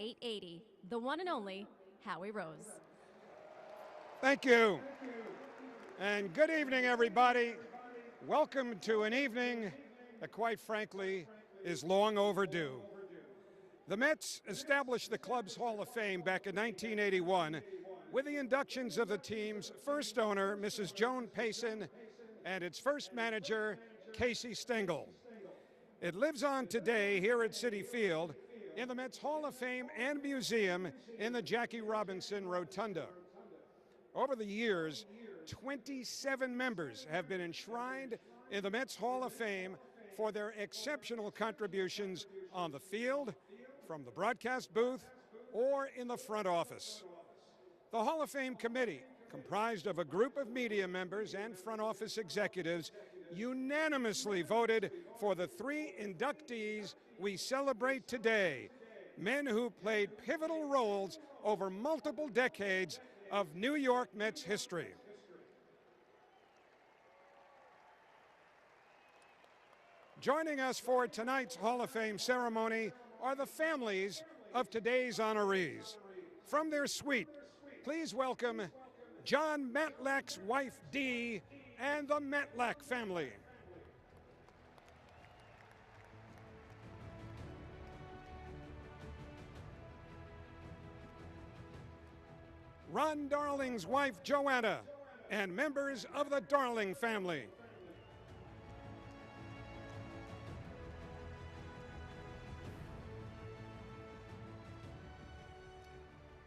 880, the one and only Howie Rose. Thank you. And good evening, everybody. Welcome to an evening that, quite frankly, is long overdue. The Mets established the club's Hall of Fame back in 1981 with the inductions of the team's first owner, Mrs. Joan Payson, and its first manager, Casey Stengel. It lives on today here at Citi Field in the Mets Hall of Fame and Museum in the Jackie Robinson Rotunda. Over the years, 27 members have been enshrined in the Mets Hall of Fame for their exceptional contributions on the field, from the broadcast booth, or in the front office. The Hall of Fame committee, comprised of a group of media members and front office executives, unanimously voted for the three inductees we celebrate today, men who played pivotal roles over multiple decades of New York Mets history. Joining us for tonight's Hall of Fame ceremony are the families of today's honorees. From their suite, please welcome John Matlack's wife, Dee, and the Matlack family. Ron Darling's wife, Joanna, and members of the Darling family.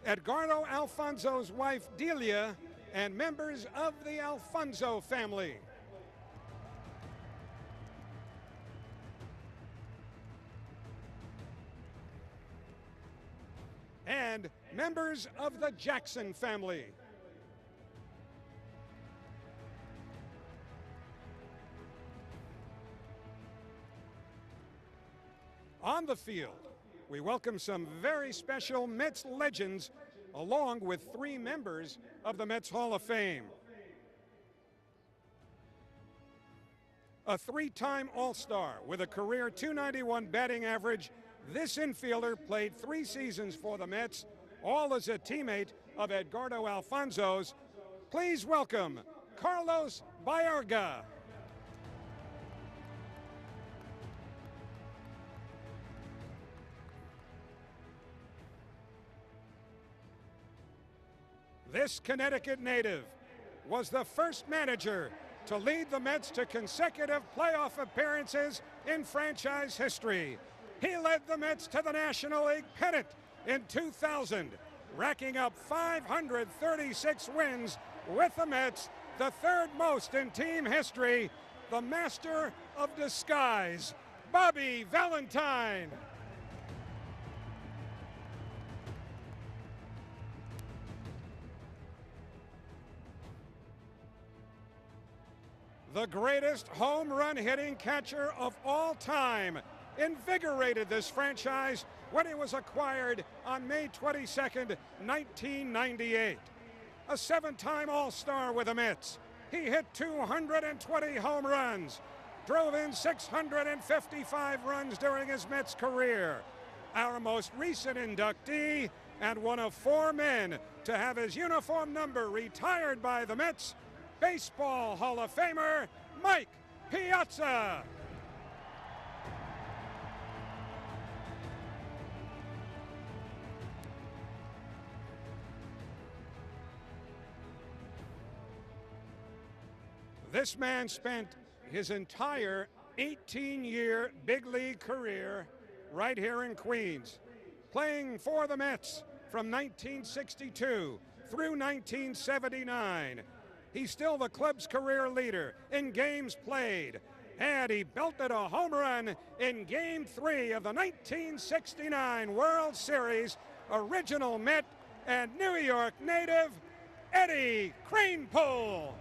Edgardo Alfonzo's wife, Delia, and members of the Alfonzo family. And members of the Jackson family. On the field, we welcome some very special Mets legends, along with three members of the Mets Hall of Fame. A three-time All-Star with a career .291 batting average, this infielder played 3 seasons for the Mets, all as a teammate of Edgardo Alfonzo's. Please welcome Carlos Baerga. This Connecticut native was the first manager to lead the Mets to consecutive playoff appearances in franchise history. He led the Mets to the National League pennant in 2000, racking up 536 wins with the Mets, the third most in team history, the master of disguise, Bobby Valentine. The greatest home run hitting catcher of all time, invigorated this franchise when it was acquired on May 22nd, 1998. A 7-time All-Star with the Mets, he hit 220 home runs, drove in 655 runs during his Mets career. Our most recent inductee, and one of 4 men to have his uniform number retired by the Mets, Baseball Hall of Famer, Mike Piazza. This man spent his entire 18-year big league career right here in Queens, playing for the Mets from 1962 through 1979. He's still the club's career leader in games played, and he belted a home run in Game 3 of the 1969 World Series. Original Met and New York native, Eddie Kranepool.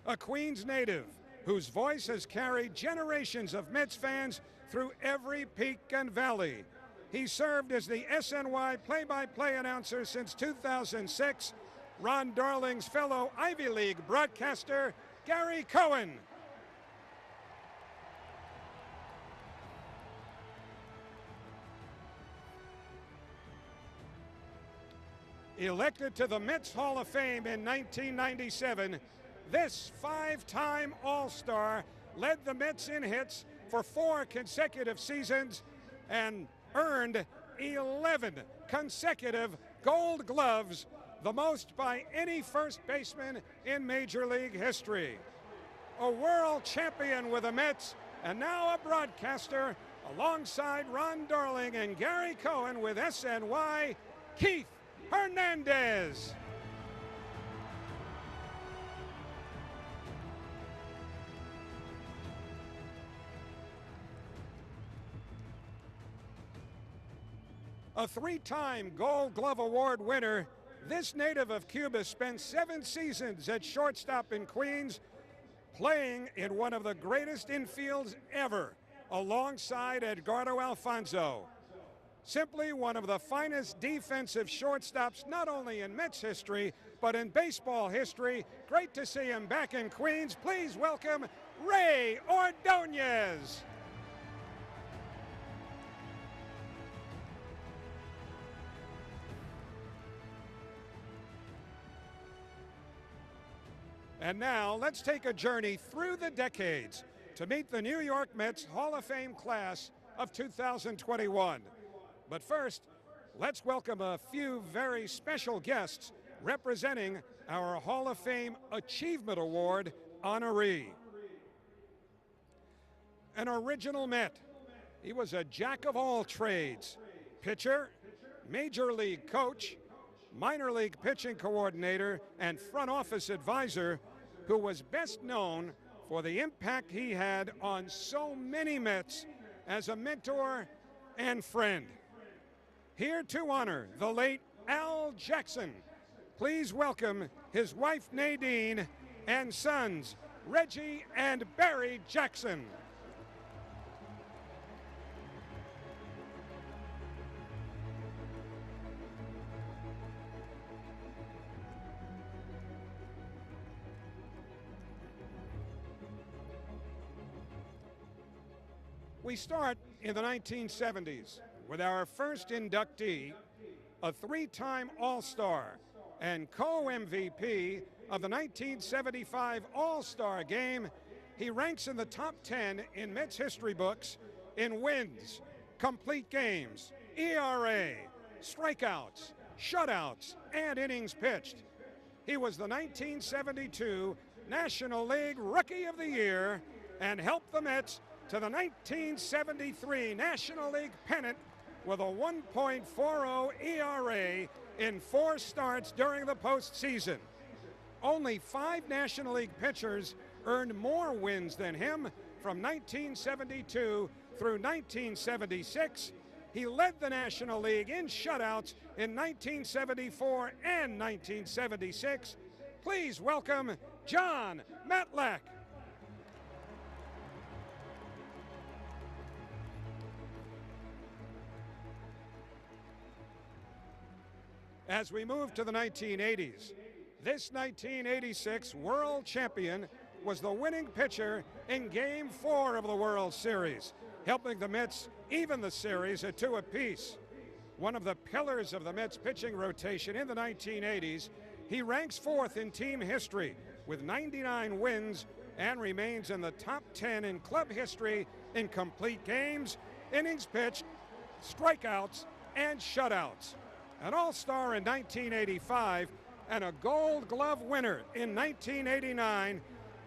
A Queens native whose voice has carried generations of Mets fans through every peak and valley. He served as the SNY play-by-play announcer since 2006, Ron Darling's fellow Ivy League broadcaster, Gary Cohen. Elected to the Mets Hall of Fame in 1997, this five-time All-Star led the Mets in hits for 4 consecutive seasons and earned 11 consecutive Gold Gloves, the most by any first baseman in Major League history. A world champion with the Mets, and now a broadcaster alongside Ron Darling and Gary Cohen with SNY, Keith Hernandez. A 3-time Gold Glove Award winner, this native of Cuba spent 7 seasons at shortstop in Queens, playing in one of the greatest infields ever, alongside Edgardo Alfonzo. Simply one of the finest defensive shortstops, not only in Mets history, but in baseball history. Great to see him back in Queens. Please welcome Ray Ordonez. And now let's take a journey through the decades to meet the New York Mets Hall of Fame class of 2021. But first, let's welcome a few very special guests representing our Hall of Fame Achievement Award honoree. An original Met. He was a jack of all trades, pitcher, major league coach, minor league pitching coordinator, and front office advisor, who was best known for the impact he had on so many Mets as a mentor and friend. Here to honor the late Al Jackson, please welcome his wife Nadine and sons Reggie and Barry Jackson. We start in the 1970s with our first inductee, a 3-time All-Star and co-MVP of the 1975 All-Star Game. He ranks in the top 10 in Mets history books in wins, complete games, ERA, strikeouts, shutouts, and innings pitched. He was the 1972 National League Rookie of the Year and helped the Mets to the 1973 National League pennant with a 1.40 ERA in 4 starts during the postseason. Only 5 National League pitchers earned more wins than him from 1972 through 1976. He led the National League in shutouts in 1974 and 1976. Please welcome John Matlack. As we move to the 1980s, this 1986 world champion was the winning pitcher in Game 4 of the World Series, helping the Mets even the series at 2 apiece. One of the pillars of the Mets pitching rotation in the 1980s, he ranks 4th in team history with 99 wins and remains in the top 10 in club history in complete games, innings pitched, strikeouts, and shutouts. An All-Star in 1985 and a Gold Glove winner in 1989,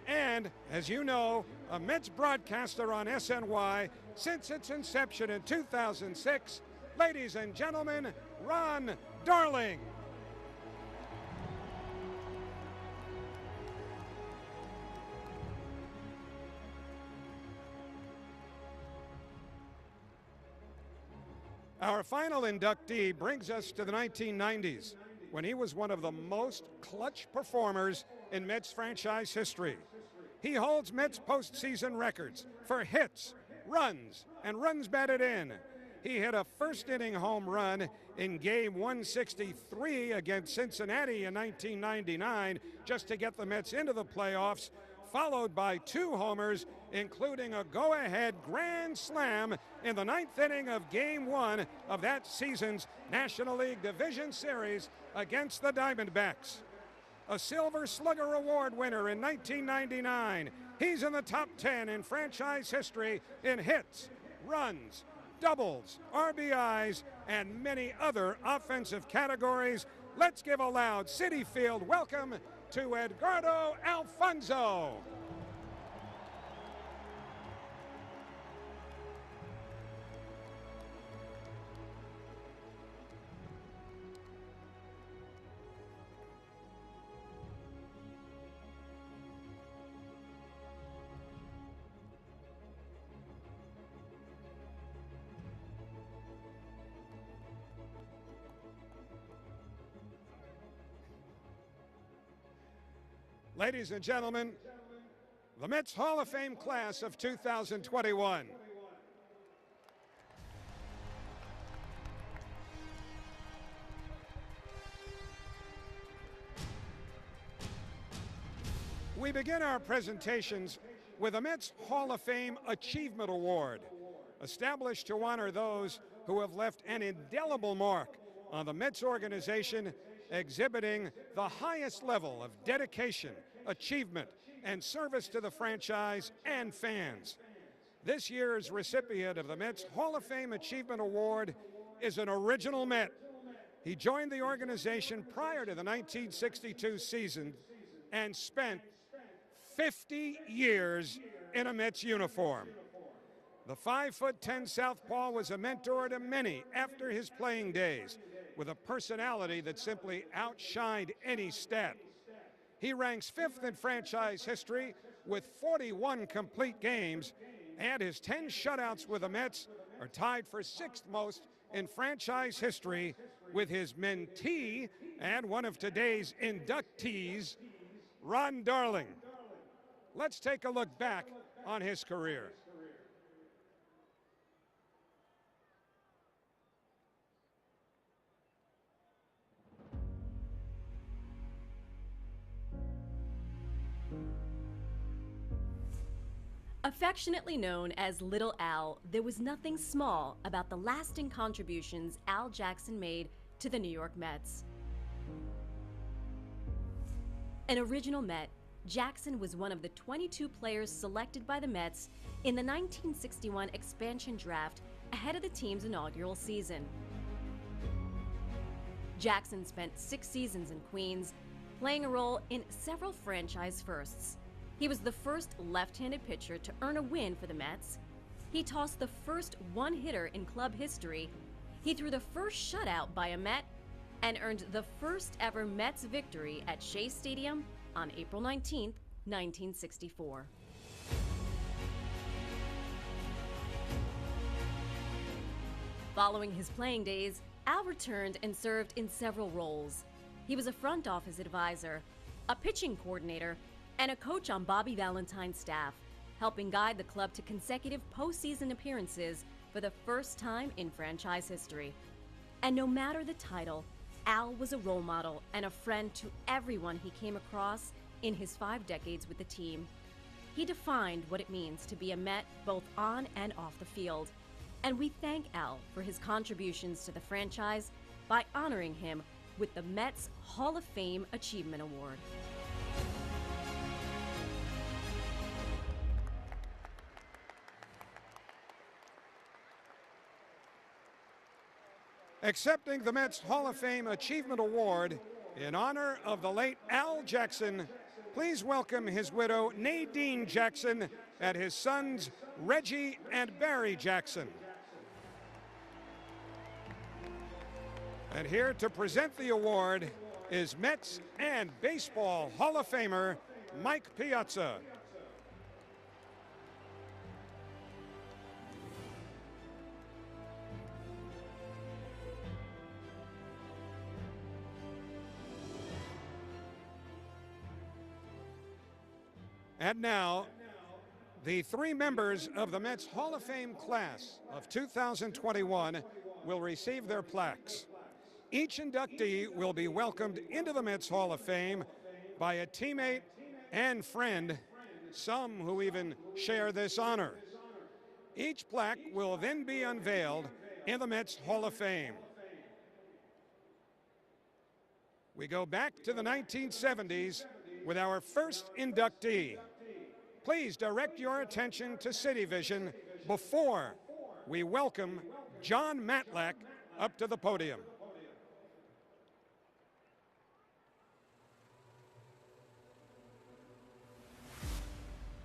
and, as you know, a Mets broadcaster on SNY since its inception in 2006. Ladies and gentlemen, Ron Darling. Our final inductee brings us to the 1990s, when he was one of the most clutch performers in Mets franchise history. He holds Mets postseason records for hits, runs, and runs batted in. He hit a first-inning home run in Game 163 against Cincinnati in 1999 just to get the Mets into the playoffs, followed by 2 homers, including a go-ahead grand slam in the 9th inning of Game 1 of that season's National League Division Series against the Diamondbacks. A Silver Slugger Award winner in 1999. He's in the top 10 in franchise history in hits, runs, doubles, RBIs, and many other offensive categories. Let's give a loud Citi Field welcome to Edgardo Alfonzo. Ladies and gentlemen, the Mets Hall of Fame class of 2021. We begin our presentations with the Mets Hall of Fame Achievement Award, established to honor those who have left an indelible mark on the Mets organization, exhibiting the highest level of dedication, achievement, and service to the franchise and fans. This year's recipient of the Mets Hall of Fame Achievement Award is an original Met. He joined the organization prior to the 1962 season and spent 50 years in a Mets uniform. The 5'10" southpaw was a mentor to many after his playing days, with a personality that simply outshined any stat. He ranks 5th in franchise history with 41 complete games, and his 10 shutouts with the Mets are tied for 6th most in franchise history with his mentee and one of today's inductees, Ron Darling. Let's take a look back on his career. Affectionately known as Little Al, there was nothing small about the lasting contributions Al Jackson made to the New York Mets. An original Met, Jackson was one of the 22 players selected by the Mets in the 1961 expansion draft ahead of the team's inaugural season. Jackson spent 6 seasons in Queens, playing a role in several franchise firsts. He was the first left-handed pitcher to earn a win for the Mets. He tossed the first one-hitter in club history. He threw the first shutout by a Met and earned the first ever Mets victory at Shea Stadium on April 19, 1964. Following his playing days, Al returned and served in several roles. He was a front office advisor, a pitching coordinator, and a coach on Bobby Valentine's staff, helping guide the club to consecutive postseason appearances for the first time in franchise history. And no matter the title, Al was a role model and a friend to everyone he came across in his 5 decades with the team. He defined what it means to be a Met both on and off the field. And we thank Al for his contributions to the franchise by honoring him with the Mets Hall of Fame Achievement Award. Accepting the Mets Hall of Fame Achievement Award in honor of the late Al Jackson, please welcome his widow Nadine Jackson and his sons Reggie and Barry Jackson. And here to present the award is Mets and Baseball Hall of Famer Mike Piazza. And now, The three members of the Mets Hall of Fame class of 2021 will receive their plaques. Each inductee will be welcomed into the Mets Hall of Fame by a teammate and friend, some who even share this honor. Each plaque will then be unveiled in the Mets Hall of Fame. We go back to the 1970s with our first inductee. Please direct your attention to City Vision before we welcome John Matlack up to the podium.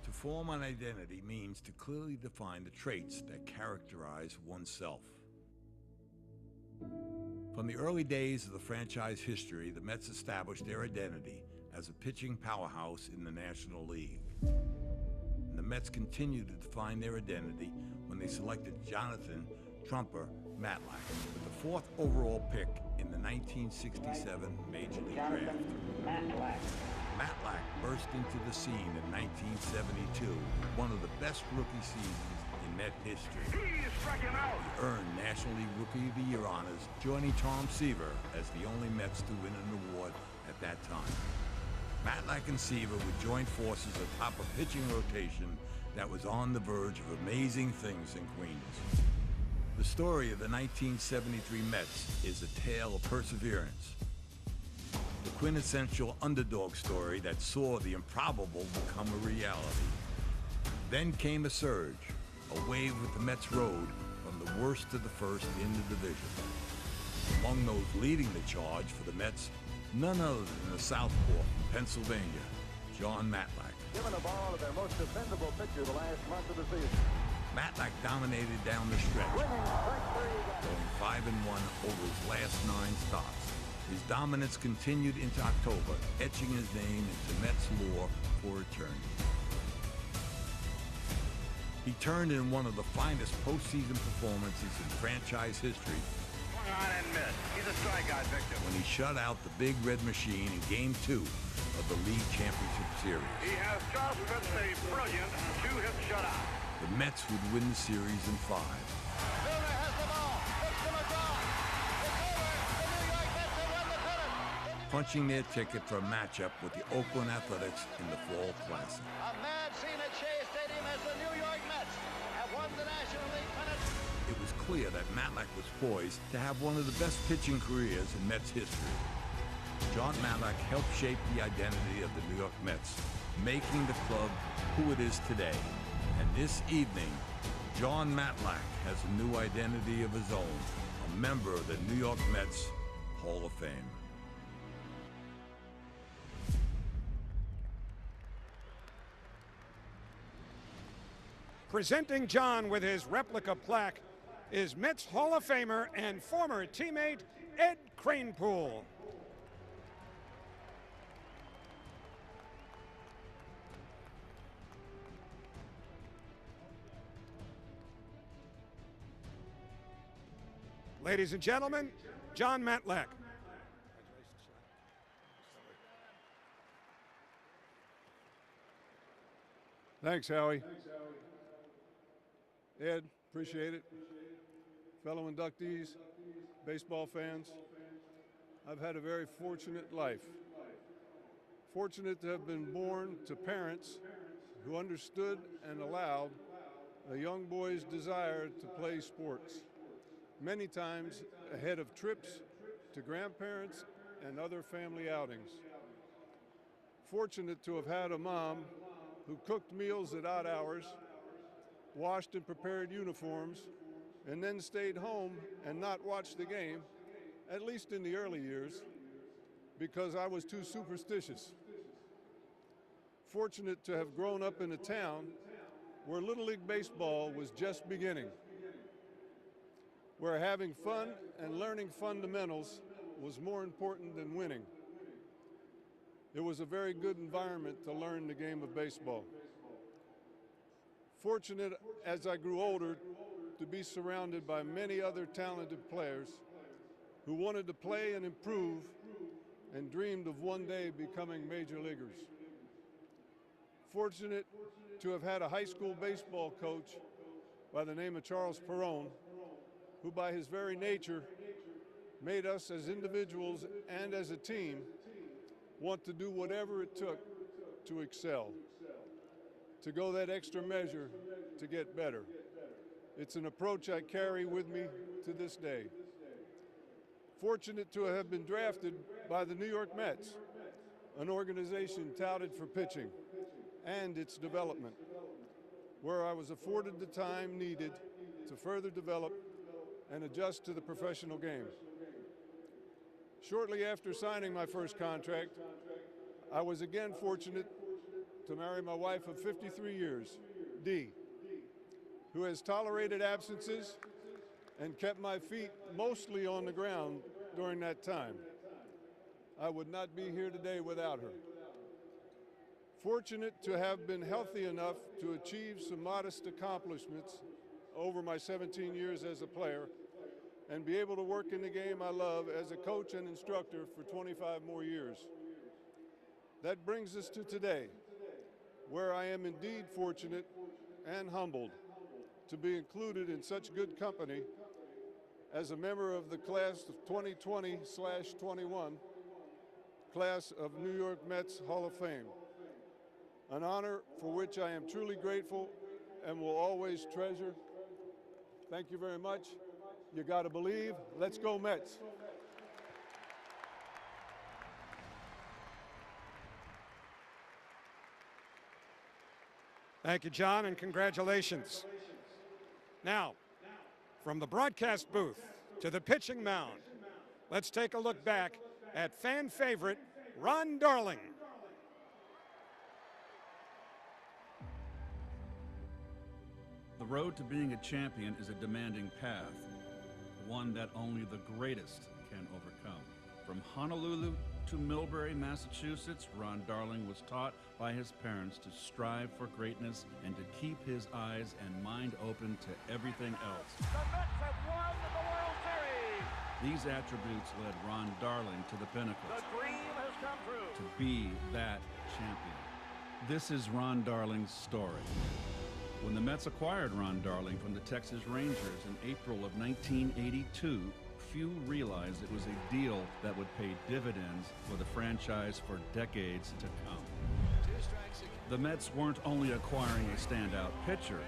To form an identity means to clearly define the traits that characterize oneself. From the early days of the franchise history, the Mets established their identity as a pitching powerhouse in the National League. And the Mets continued to define their identity when they selected Jonathan "Trumper" Matlack with the 4th overall pick in the 1967 Major League Draft. Matlack burst into the scene in 1972, one of the best rookie seasons in Met history. He earned National League Rookie of the Year honors, joining Tom Seaver as the only Mets to win an award at that time. Matlack and Seaver would join forces atop a pitching rotation that was on the verge of amazing things in Queens. The story of the 1973 Mets is a tale of perseverance. The quintessential underdog story that saw the improbable become a reality. Then came a surge, a wave with the Mets rode from the worst to the first in the division. Among those leading the charge for the Mets, none other than the southpaw from Pennsylvania, John Matlack. Given a ball to their most dependable pitcher the last month of the season. Matlack dominated down the stretch, going 5-1 over his last 9 starts. His dominance continued into October, etching his name into Mets lore for eternity. He turned in one of the finest postseason performances in franchise history. Swung on and missed. He's a strikeout victim. When he shut out the Big Red Machine in Game 2 of the League Championship Series. He has just pitched a brilliant 2-hit shutout. The Mets would win the series in 5. Milner has the ball. It's going to draw. It's over. The New York Mets have won the pennant. Punching their ticket for a matchup with the Oakland Athletics in the Fall Classic. A mad scene at Shea Stadium as the New York Mets have won the National League pennant. It was clear that Matlack was poised to have one of the best pitching careers in Mets history. John Matlack helped shape the identity of the New York Mets, making the club who it is today. And this evening, John Matlack has a new identity of his own, a member of the New York Mets Hall of Fame. Presenting John with his replica plaque is Mets Hall of Famer and former teammate Ed Kranepool. Ladies and gentlemen, John Matlack. Thanks, Howie. Ed, appreciate it. Fellow inductees, baseball fans, I've had a very fortunate life. Fortunate to have been born to parents who understood and allowed a young boy's desire to play sports, many times ahead of trips to grandparents and other family outings. Fortunate to have had a mom who cooked meals at odd hours, washed and prepared uniforms, and then stayed home and not watched the game, at least in the early years, because I was too superstitious. Fortunate to have grown up in a town where Little League Baseball was just beginning, where having fun and learning fundamentals was more important than winning. It was a very good environment to learn the game of baseball. Fortunate as I grew older to be surrounded by many other talented players who wanted to play and improve and dreamed of one day becoming major leaguers. fortunate to have had a high school baseball coach by the name of Charles Perrone, who by his very nature made us as individuals and as a team want to do whatever it took to excel, to go that extra measure to get better. It's an approach I carry with me to this day. Fortunate to have been drafted by the New York Mets, an organization touted for pitching and its development, where I was afforded the time needed to further develop and adjust to the professional game. Shortly after signing my first contract, I was again fortunate to marry my wife of 53 years, Dee, who has tolerated absences and kept my feet mostly on the ground during that time. I would not be here today without her. Fortunate to have been healthy enough to achieve some modest accomplishments over my 17 years as a player and be able to work in the game I love as a coach and instructor for 25 more years. That brings us to today, where I am indeed fortunate and humbled to be included in such good company as a member of the class of 2020/21 class of New York Mets Hall of Fame, an honor for which I am truly grateful and will always treasure. Thank you very much. You gotta believe. Let's go Mets. Thank you, John, and congratulations. Now, from the broadcast booth to the pitching mound, let's take a look back at fan favorite Ron Darling. The road to being a champion is a demanding path, one that only the greatest can overcome. From Honolulu to Millbury, Massachusetts, Ron Darling was taught by his parents to strive for greatness and to keep his eyes and mind open to everything else. The Mets have won the World Series. These attributes led Ron Darling to the pinnacle. The dream has come true. To be that champion. This is Ron Darling's story. When the Mets acquired Ron Darling from the Texas Rangers in April of 1982, few realized it was a deal that would pay dividends for the franchise for decades to come. The Mets weren't only acquiring a standout pitcher,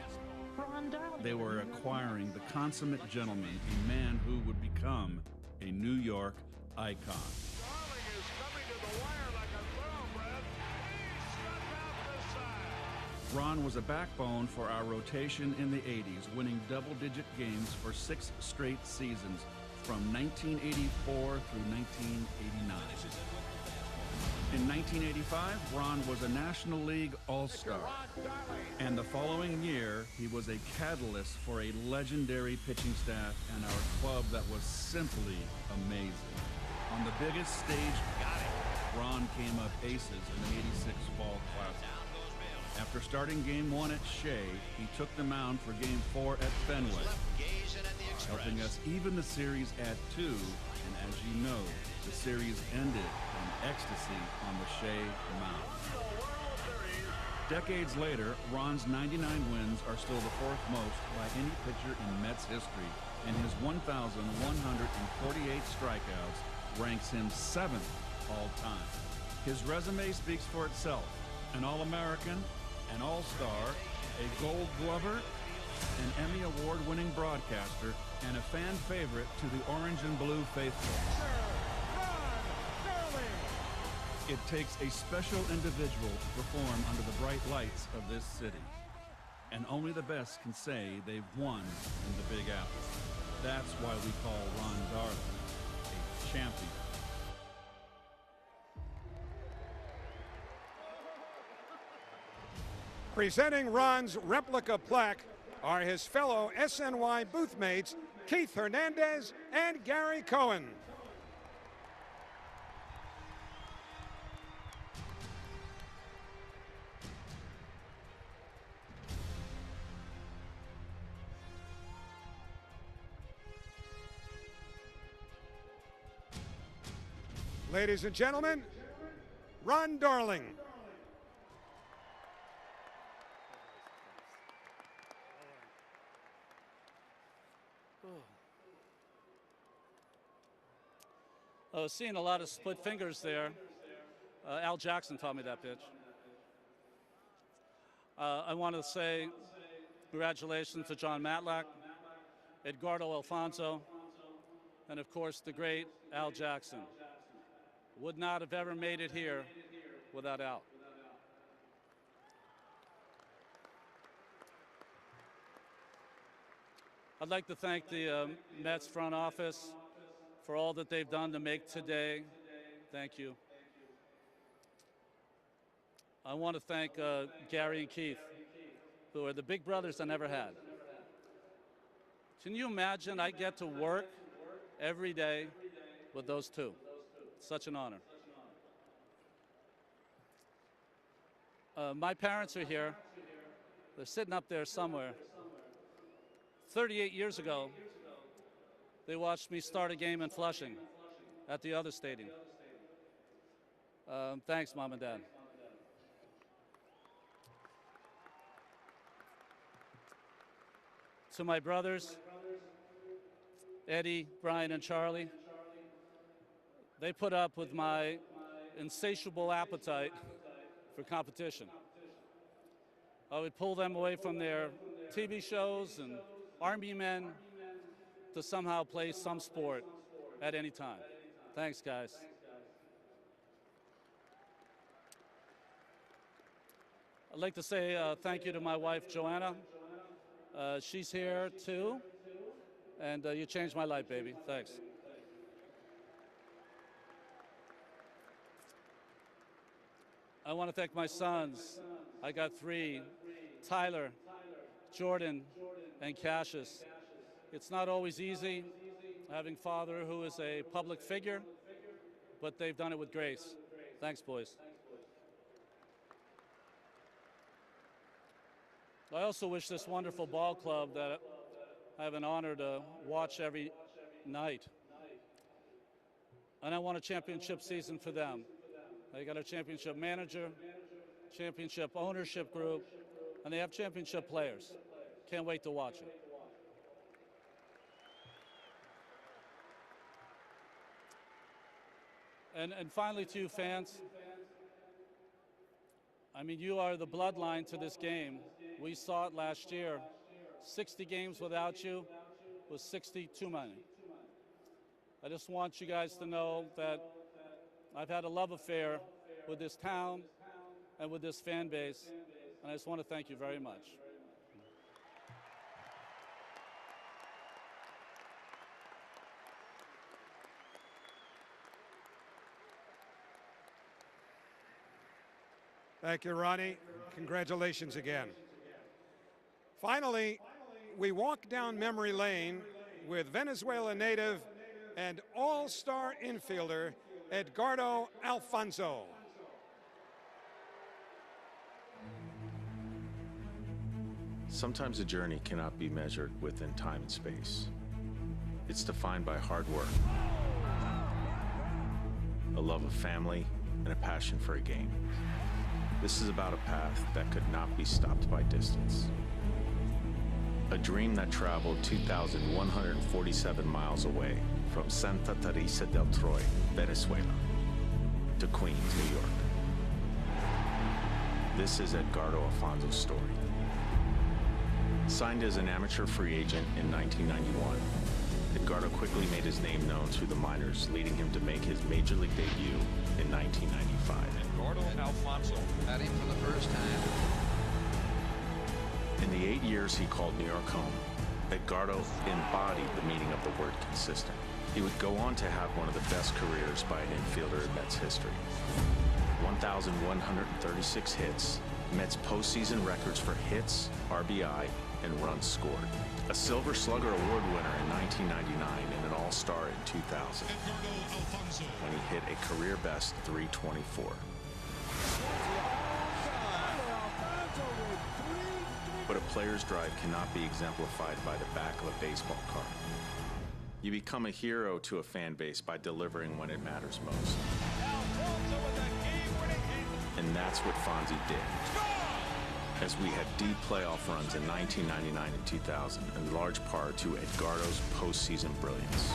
they were acquiring the consummate gentleman, a man who would become a New York icon. Darling is coming to the wire like a thoroughbred. He struck out this side. Ron was a backbone for our rotation in the 80s, winning double-digit games for 6 straight seasons from 1984 through 1989. In 1985, Ron was a National League All-Star, and the following year, he was a catalyst for a legendary pitching staff and our club that was simply amazing. On the biggest stage, Ron came up aces in the '86 Fall Classic. After starting Game 1 at Shea, he took the mound for Game 4 at Fenway, helping us even the series at 2, and as you know, the series ended in ecstasy on the Shea mound. Decades later, Ron's 99 wins are still the 4th most by any pitcher in Mets history, and his 1,148 strikeouts ranks him 7th all time. His resume speaks for itself: an All-American, an All-Star, a Gold Glover, an Emmy Award-winning broadcaster, and a fan favorite to the orange and blue faithful. It takes a special individual to perform under the bright lights of this city. And only the best can say they've won in the Big Apple. That's why we call Ron Darling a champion. Presenting Ron's replica plaque are his fellow SNY boothmates, Keith Hernandez and Gary Cohen. Ladies and gentlemen, Ron Darling. I was seeing a lot of split fingers there. Al Jackson taught me that pitch. I want to say congratulations to John Matlack, Edgardo, Alfonzo, and of course the great Al Jackson. Would not have ever made it here without Al. I'd like to thank the Mets front office for all that they've done to make today. Thank you. I want to thank Gary and Keith, who are the big brothers I never had. Can you imagine I get to work every day with those two? Such an honor. My parents are here. They're sitting up there somewhere. 38 years ago, they watched me start a game in Flushing at the other stadium. Thanks, Mom and Dad. To my brothers, Eddie, Brian, and Charlie, they put up with my insatiable appetite for competition. I would pull them away from their TV shows and Army men to somehow play some sport at any time. Thanks, guys. I'd like to say thank you to my wife, Joanna. She's here too, and you changed my life, baby. Thanks. I want to thank my sons. I got 3, Tyler, Jordan, and Cassius. It's not always easy having a father who is a public figure, but they've done it with grace. Thanks, boys. I also wish this wonderful ball club that I have an honor to watch every night. And I want a championship season for them. They got a championship manager, championship ownership group, and they have championship players. Can't wait to watch it. And finally, to you fans, I mean, you are the bloodline to this game. We saw it last year. 60 games without you was 60 too many. I just want you guys to know that I've had a love affair with this town and with this fan base, and I just want to thank you very much. Thank you, Ronnie. Congratulations again. Finally, we walk down memory lane with Venezuela native and all-star infielder Edgardo Alfonzo. Sometimes a journey cannot be measured within time and space. It's defined by hard work, a love of family, and a passion for a game. This is about a path that could not be stopped by distance. A dream that traveled 2,147 miles away from Santa Teresa del Troy, Venezuela, to Queens, New York. This is Edgardo Alfonzo's story. Signed as an amateur free agent in 1991, Edgardo quickly made his name known through the minors, leading him to make his major league debut in 1995. Edgardo Alfonzo at him for the first time. In the 8 years he called New York home, Edgardo embodied the meaning of the word consistent. He would go on to have one of the best careers by an infielder in Mets history. 1,136 hits, Mets postseason records for hits, RBI, and runs scored. A Silver Slugger Award winner in 1999 and an All-Star in 2000, when he hit a career-best .324. But a player's drive cannot be exemplified by the back of a baseball card. You become a hero to a fan base by delivering when it matters most. And that's what Fonzie did. As we had deep playoff runs in 1999 and 2000, in large part to Edgardo's postseason brilliance.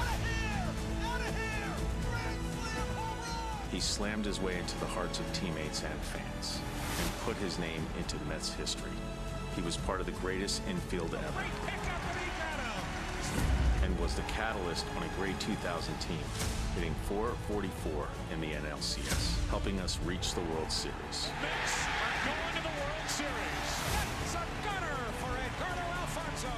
He slammed his way into the hearts of teammates and fans and put his name into Mets history. He was part of the greatest infield ever and was the catalyst on a great 2000 team, hitting .444 in the NLCS, helping us reach the World Series. Mets are going to the World Series. That's a gunner for Edgardo Alfonzo.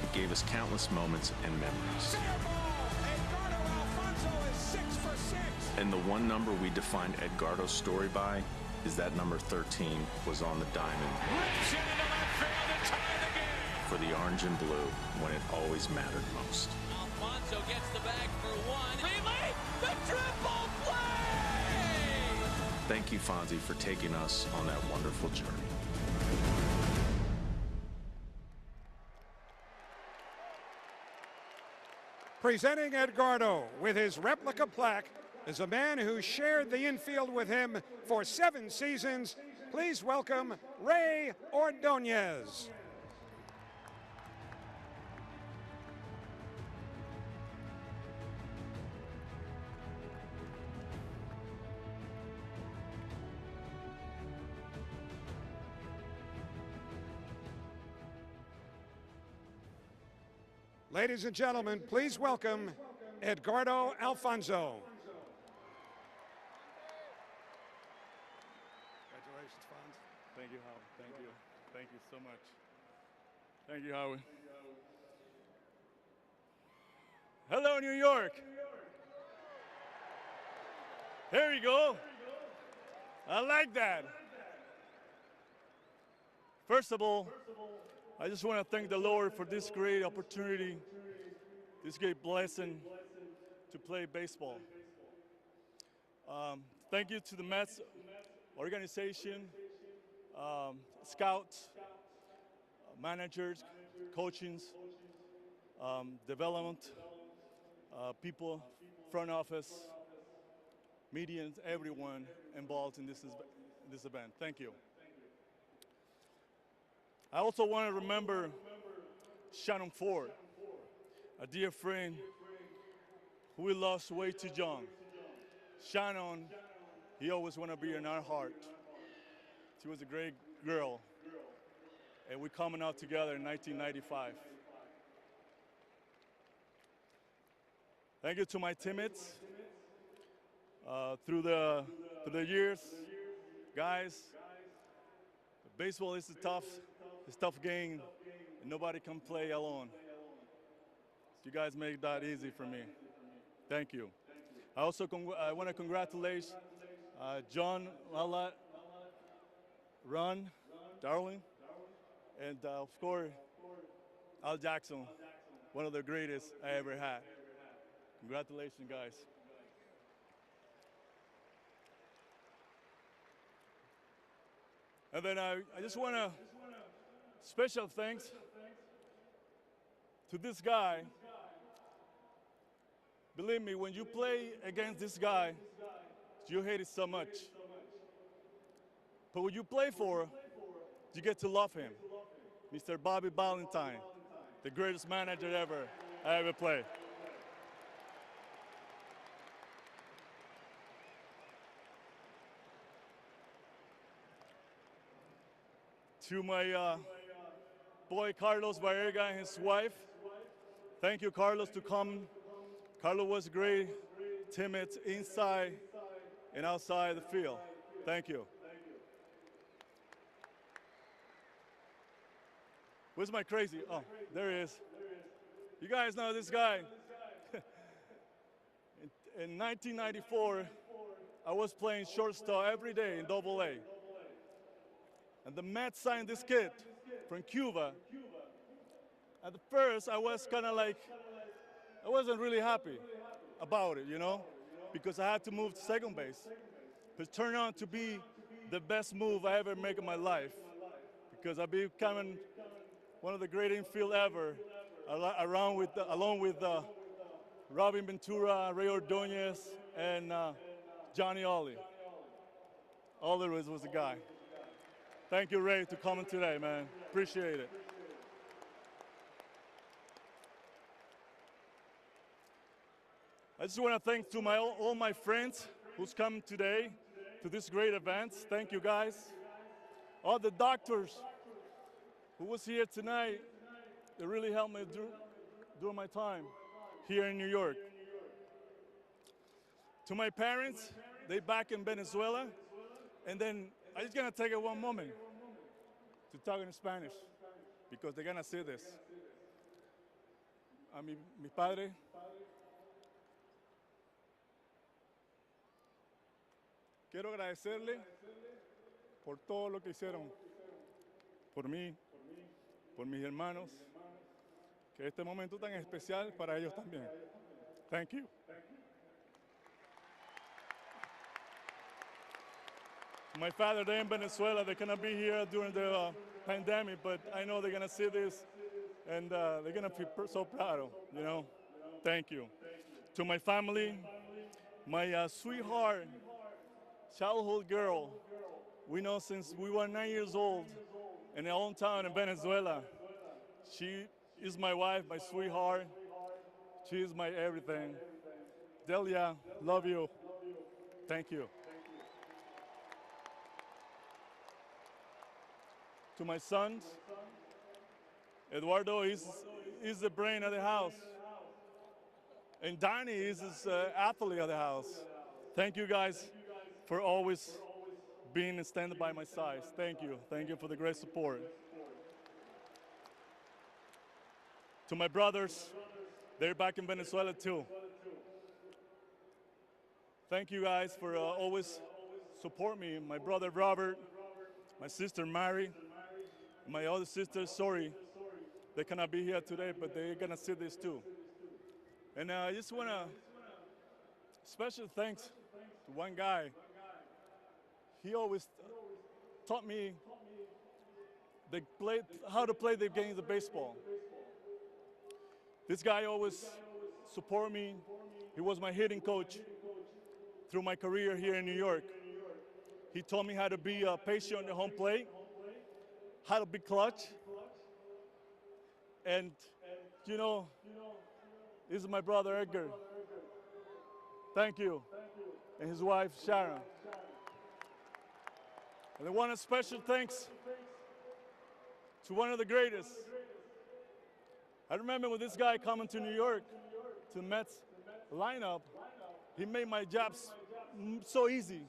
He gave us countless moments and memories. Fair ball. Edgardo Alfonzo is 6 for 6. And the one number we defined Edgardo's story by is that number 13 was on the diamond. Rips it into left field to tie the game. For the orange and blue when it always mattered most. Alfonzo gets the bag for one. Relay the triple play! Thank you, Fonzie, for taking us on that wonderful journey. Presenting Edgardo with his replica plaque is a man who shared the infield with him for 7 seasons. Please welcome Ray Ordonez. Ladies and gentlemen, please welcome Edgardo Alfonzo. Congratulations, Fonz. Thank you, Howie. Thank you. Thank you so much. Thank you, Howie. Hello, New York. There you go. I like that. First of all, I just want to thank the Lord for this great opportunity, this great blessing to play baseball. Thank you to the Mets organization, scouts, managers, coaching, development, people, front office, media, everyone involved in this event. Thank you. I also want to remember Shannon Ford, a dear friend who we lost way too young. Shannon, he always want to be in our heart. She was a great girl, and we're coming out together in 1995. Thank you to my teammates through the years, guys. Baseball is a tough game, and nobody can play alone. You guys make that easy for me. Thank you. I also want to congratulate John, Matlack, Ron Darling, and of course, Al Jackson, one of the greatest I ever had. Congratulations, guys. And then I just want to special thanks to this guy. Believe me, when you play against this guy, you hate it so much. But when you play for, you get to love him. Mr. Bobby Valentine, the greatest manager I ever played. To my boy Carlos Barrega and his wife, thank you, Carlos, to come. Carlos was a great teammate inside and outside the field. Thank you. Where's my crazy? Oh, there he is. You guys know this guy. In 1994, I was playing shortstop every day in AA. And the Mets signed this kid from Cuba. At the first, I was kind of like, I wasn't really happy about it, you know, because I had to move to second base. It turned out to be the best move I ever made in my life, because I became one of the great infield ever, along with Robin Ventura, Ray Ordonez, and Johnny Ollie. All there was a guy. Thank you, Ray, for coming today, man. Appreciate it. I just want to thank to all my friends who's come today to this great event. Thank you, guys. All the doctors who was here tonight, they really helped me during my time here in New York. To my parents, they back in Venezuela, and then I'm just gonna take it one moment to talk in Spanish because they're gonna see this. A mi padre, quiero agradecerle por todo lo que hicieron por mí, por mis hermanos, que este momento tan especial para ellos también. Thank you. My father, they're in Venezuela. They cannot be here during the pandemic, but I know they're gonna see this, and they're gonna be so proud, you know. Thank you. To my family, my sweetheart, childhood girl, we know since we were 9 years old in our own town in Venezuela. She is my wife, my sweetheart. She is my everything. Delia, love you. Thank you. To my sons, Edgardo is the brain of the house. And Danny is his athlete of the house. Thank you guys for always being and standing by my side. Thank you. Thank you for the great support. To my brothers, they're back in Venezuela too. Thank you guys for always support me. My brother Robert, my sister Mary, my other sister, sorry, they cannot be here today, but they're gonna see this too. And I just wanna special thanks to one guy. He always taught me how to play the games of baseball. This guy always supported me. He was my hitting coach through my career here in New York. He taught me how to be patient on the home plate, how to be clutch. And, you know, this is my brother, Edgar. Thank you. And his wife, Sharon. And I want a special thanks to one of the greatest. I remember when this guy coming to New York, to the Mets lineup, he made my jobs so easy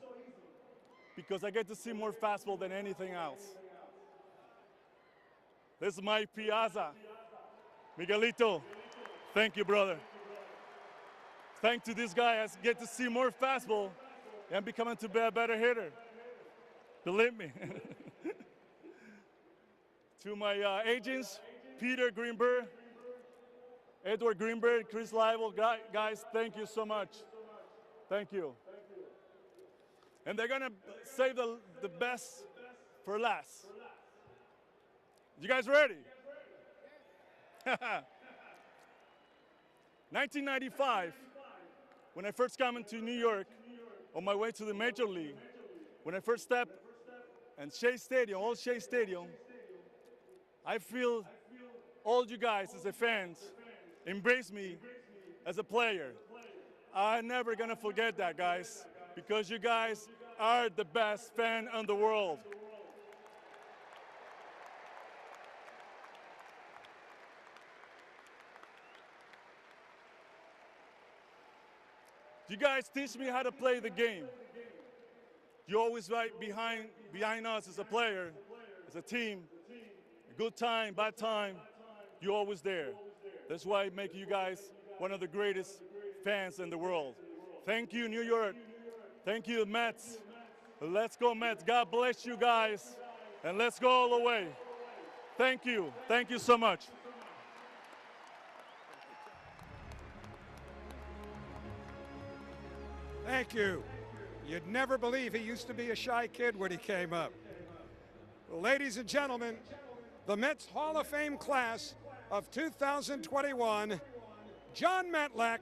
because I get to see more fastball than anything else. This is my Piazza. Miguelito, thank you, brother. Thanks to this guy, I get to see more fastball and becoming to be a better hitter. Believe me. To my agents, Peter Greenberg, Edward Greenberg, Chris Leibel, guys, thank you so much. Thank you. And they're gonna save the best for last. You guys ready? 1995, when I first came into New York, on my way to the Major League, when I first stepped in Shea Stadium, old Shea Stadium, I feel all you guys as a fans embrace me as a player. I'm never gonna forget that, guys, because you guys are the best fan in the world. You guys teach me how to play the game. You're always right behind us as a player, as a team. Good time, bad time, you're always there. That's why I make you guys one of the greatest fans in the world. Thank you, New York. Thank you, Mets. Let's go, Mets. God bless you guys. And let's go all the way. Thank you. Thank you so much. Thank you. You'd never believe he used to be a shy kid when he came up. Well, ladies and gentlemen, the Mets Hall of Fame class of 2021, John Matlack,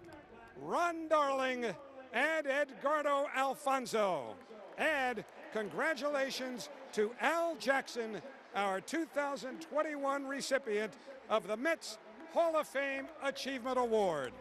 Ron Darling, and Edgardo Alfonzo. And congratulations to Al Jackson, our 2021 recipient of the Mets Hall of Fame Achievement Award.